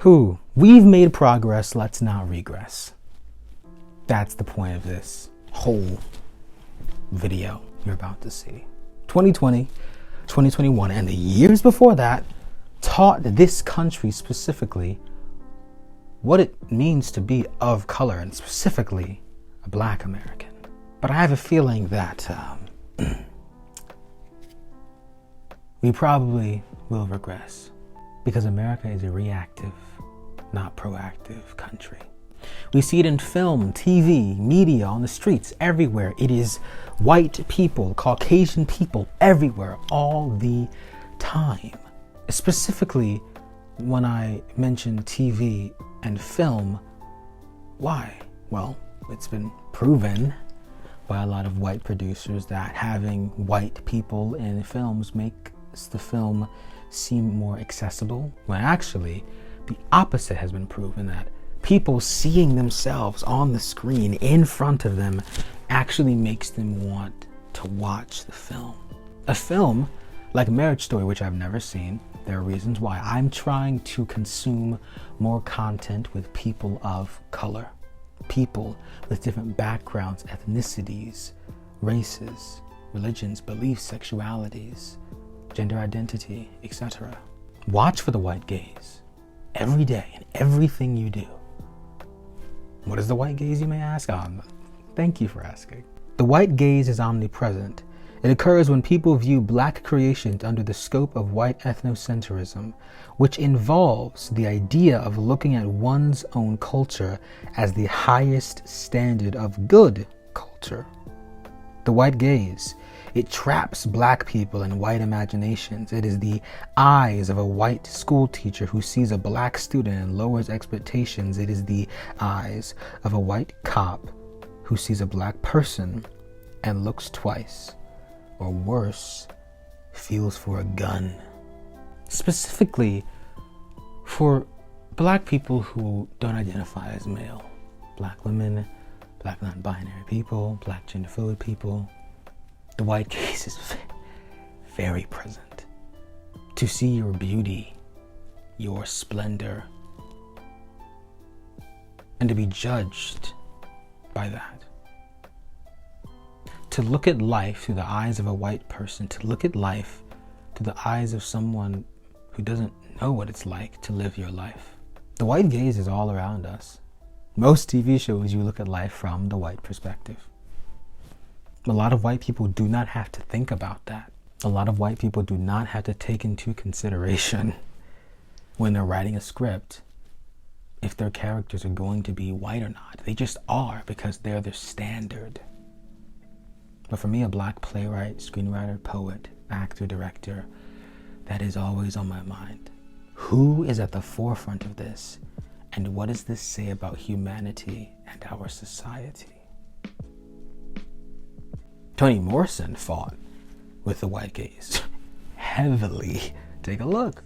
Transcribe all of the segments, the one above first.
We've made progress, let's not regress. That's the point of this whole video you're about to see. 2020, 2021, and the years before that taught this country specifically what it means to be of color, and specifically a Black American. But I have a feeling that we probably will regress, because America is a reactive, not proactive country. We see it in film, TV, media, on the streets, everywhere. It is white people, Caucasian people, everywhere, all the time. Specifically, when I mention TV and film, why? Well, it's been proven by a lot of white producers that having white people in films makes the film seem more accessible, when actually the opposite has been proven, that people seeing themselves on the screen in front of them actually makes them want to watch the film. A film like Marriage Story, which I've never seen, there are reasons why. I'm trying to consume more content with people of color, people with different backgrounds, ethnicities, races, religions, beliefs, sexualities, gender identity, etc. Watch for the white gaze every day in everything you do. What is the white gaze, you may ask? Thank you for asking. The white gaze is omnipresent. It occurs when people view Black creations under the scope of white ethnocentrism, which involves the idea of looking at one's own culture as the highest standard of good culture. The white gaze, it traps Black people in white imaginations. It is the eyes of a white school teacher who sees a Black student and lowers expectations. It is the eyes of a white cop who sees a Black person and looks twice, or worse, feels for a gun. Specifically for Black people who don't identify as male, Black women, Black non-binary people, Black gender fluid people, the white gaze is very present. To see your beauty, your splendor, and to be judged by that. To look at life through the eyes of a white person, to look at life through the eyes of someone who doesn't know what it's like to live your life. The white gaze is all around us. Most TV shows, you look at life from the white perspective. A lot of white people do not have to think about that. A lot of white people do not have to take into consideration when they're writing a script if their characters are going to be white or not. They just are, because they're their standard. But for me, a Black playwright, screenwriter, poet, actor, director, that is always on my mind. Who is at the forefront of this? And what does this say about humanity and our society? Toni Morrison fought with the white gaze heavily. Take a look.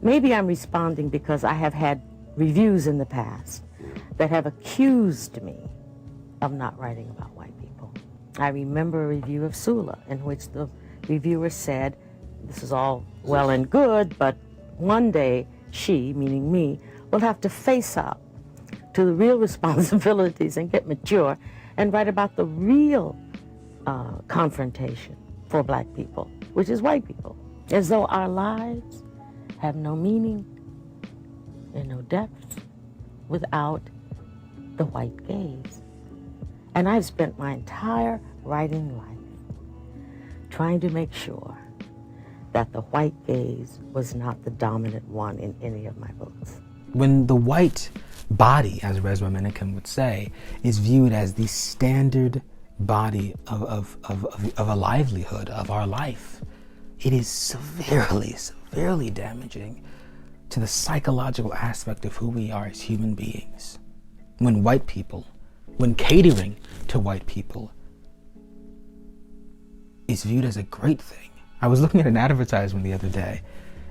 Maybe I'm responding because I have had reviews in the past that have accused me of not writing about white people. I remember a review of Sula in which the reviewer said, this is all well and good, but one day she, meaning me, will have to face up to the real responsibilities and get mature and write about the real confrontation for Black people, which is white people, as though our lives have no meaning and no depth without the white gaze. And I've spent my entire writing life trying to make sure that the white gaze was not the dominant one in any of my books. When the white body, as Resmaa Menakem would say, is viewed as the standard body of a livelihood, of our life, it is severely damaging to the psychological aspect of who we are as human beings. When white people, when catering to white people is viewed as a great thing. I was looking at an advertisement the other day,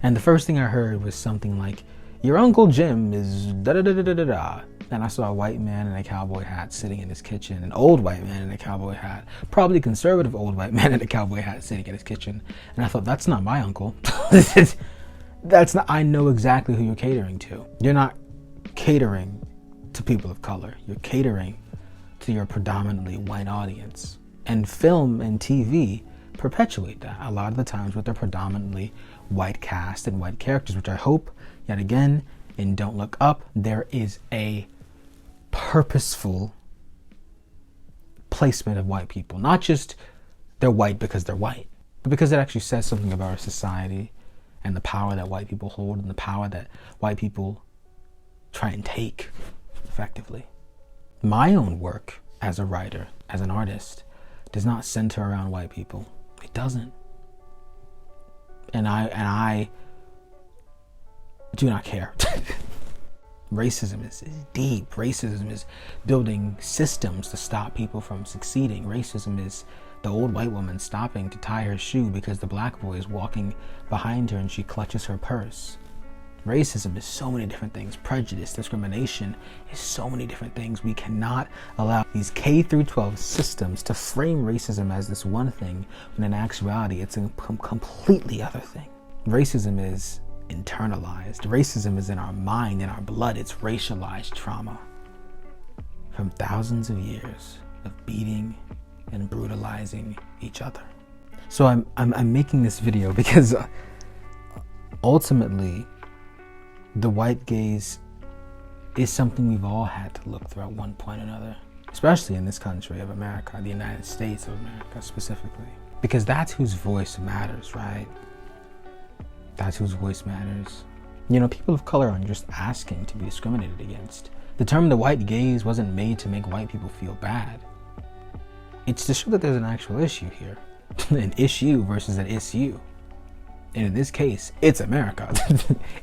and the first thing I heard was something like, your Uncle Jim is da-da-da-da-da-da. And I saw a white man in a cowboy hat sitting in his kitchen, an old white man in a cowboy hat, probably a conservative old white man in a cowboy hat sitting in his kitchen. And I thought, that's not my uncle. That's not, I know exactly who you're catering to. You're not catering to people of color. You're catering to your predominantly white audience. And film and TV perpetuate that a lot of the times with their predominantly white cast and white characters, which I hope, yet again, in Don't Look Up, there is a purposeful placement of white people. Not just they're white because they're white, but because it actually says something about our society and the power that white people hold and the power that white people try and take effectively. My own work as a writer, as an artist, does not center around white people. It doesn't. And I do not care. Racism is deep. Racism is building systems to stop people from succeeding. Racism is the old white woman stopping to tie her shoe because the black boy is walking behind her and she clutches her purse. Racism is so many different things. Prejudice, discrimination is so many different things. We cannot allow these K through 12 systems to frame racism as this one thing, when in actuality it's a completely other thing. Racism is internalized. Racism is in our mind, in our blood. It's racialized trauma from thousands of years of beating and brutalizing each other. So I'm making this video because ultimately the white gaze is something we've all had to look through at one point or another, especially in this country of America, the United States of America specifically, because that's whose voice matters, right? That's whose voice matters. You know, people of color aren't just asking to be discriminated against. The term the white gaze wasn't made to make white people feel bad. It's to show that there's an actual issue here. An issue versus an issue. And in this case, it's America.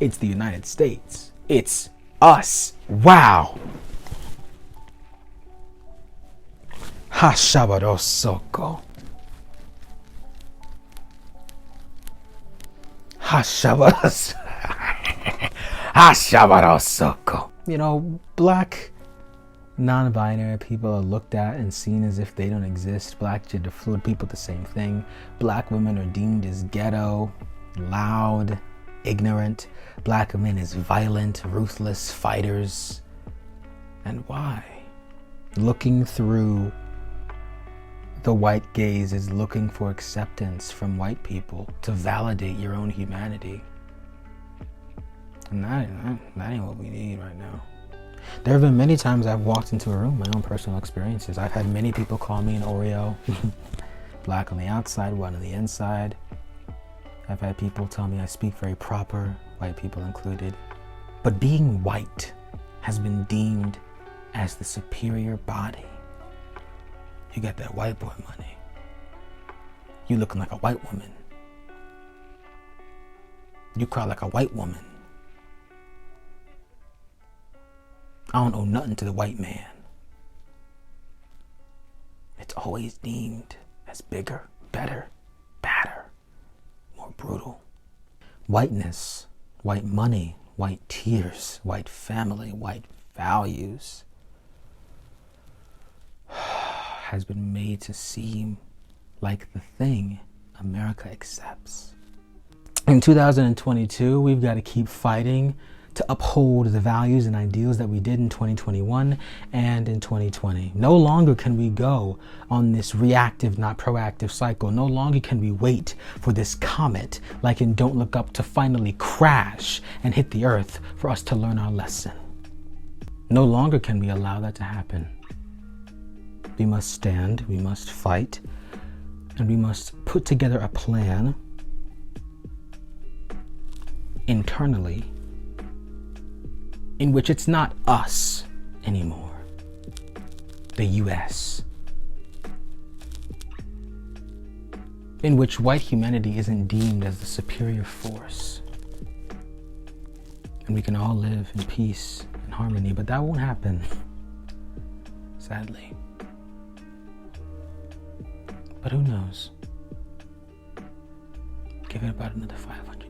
It's the United States. It's us. Wow. Hashabarosoko. Hashabarosoko. You know, black non-binary people are looked at and seen as if they don't exist. Black gender fluid people, the same thing. Black women are deemed as ghetto, loud, ignorant. Black men as violent, ruthless fighters. And why? Looking through the white gaze is looking for acceptance from white people to validate your own humanity. And that ain't what we need right now. There have been many times I've walked into a room, my own personal experiences. I've had many people call me an Oreo. Black on the outside, white on the inside. I've had people tell me I speak very proper, white people included. But being white has been deemed as the superior body. You got that white boy money. You looking like a white woman. You cry like a white woman. I don't owe nothing to the white man. It's always deemed as bigger, better, badder, more brutal. Whiteness, white money, white tears, white family, white values has been made to seem like the thing America accepts. In 2022, we've got to keep fighting to uphold the values and ideals that we did in 2021 and in 2020. No longer can we go on this reactive, not proactive cycle. No longer can we wait for this comet, like in Don't Look Up, to finally crash and hit the earth for us to learn our lesson. No longer can we allow that to happen. We must stand, we must fight, and we must put together a plan internally in which it's not us anymore, the US, in which white humanity isn't deemed as the superior force, and we can all live in peace and harmony. But that won't happen, sadly. But who knows? Give it about another 500